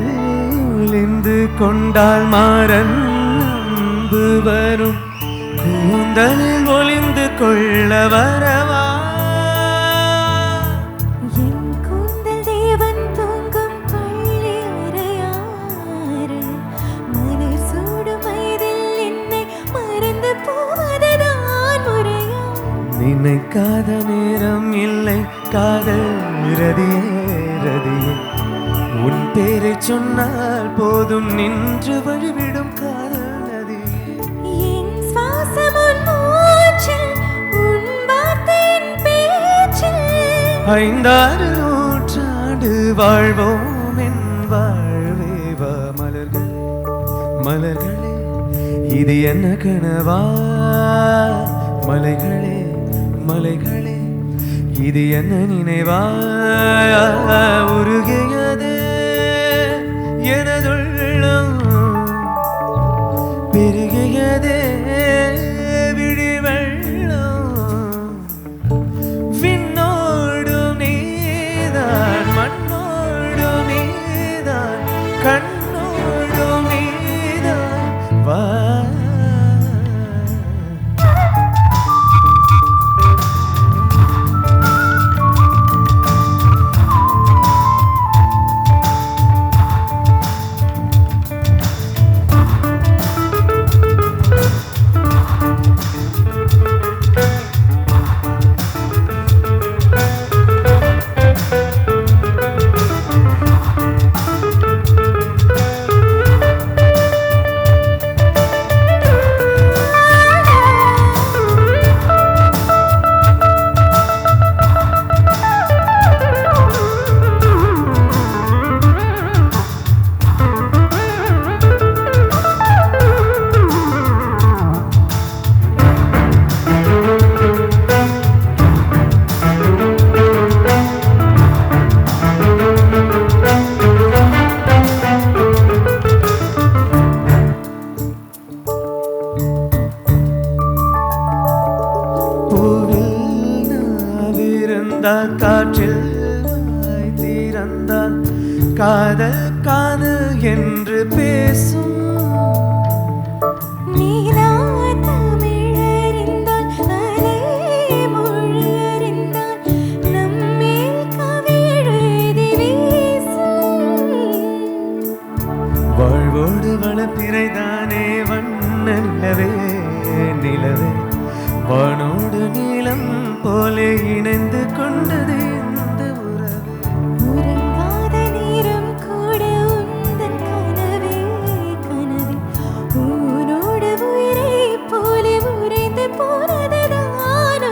மார்பிலிந்து கொண்டால் மாறன்பு வரும் கூந்தலில் ஒளிந்து கொள்ள வரவா என் கூந்தல் தேவன் தூங்கும் பள்ளி அறையாறு மலர் சூடும் வயதில் என்னை மறந்து போவதுதான் முறையா நினைக்காத நேரம் இல்லை காதல் ரதியே ரதியே உன் பேரை சொன்னால் போதும் நின்று வழிவிடும் காதல் நதி என் சுவாசம் உன் மூச்சில் உன் வார்த்தையின் பேச்சில் 5-6 நூற்றாண்டு வாழ்வோம் என் வாழ்வேவா மலர்களே மலர்களே இது என்ன கனவா மலைகளே மலைகளே இது என்ன நினைவா உருகியது எனதுள்ளம் பெருகியதே விழி வெள்ளம் விண்ணோடும் நீதான் மண்ணோடும் நீதான் கண்ணோடும் நீதான் வா காதல் காதல் என்று பேசும் நீலா தமிழறிந்தால் அலை மொழியறிந்தால் நம்மேல் கவிழெழுதி வீசும் வாழ்வோடு வளப்பிறைதானே வண்ணல்லவே நிலவே வானோடு நீளம் போலே இணைந்து கொண்டது இந்த உறவு உறங்காத நேரம் கூட உந்தன் கனவே கனவே உன்னோடு உயிரை போலே உறைந்து போனதுதான்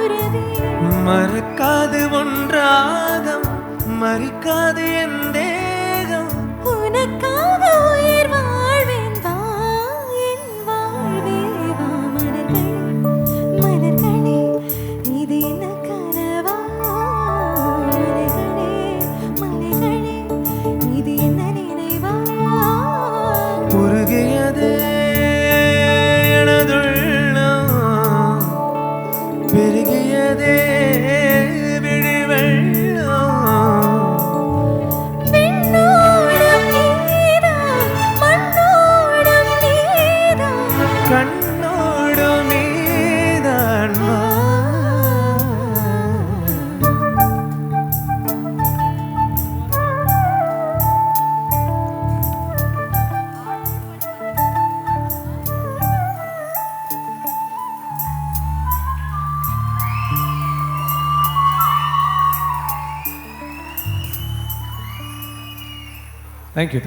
உறவே மறக்காது ஒன்றாகம் மறிக்காது என் தேகம் உனக்காக உயிர் வாழ்வேன் வா என் வாழ்வே வா மலர்களே மலர்களே இது என்ன கனவா மலைகளே மலைகளே இது என்ன நினைவா உருகியதே எனதுள்ளம் பெருகியதே விழிவெள்ளம் விண்ணோடும் நீதான் மண்ணோடும் நீதான் கண்ணோடு நீதான் வா. Thank you.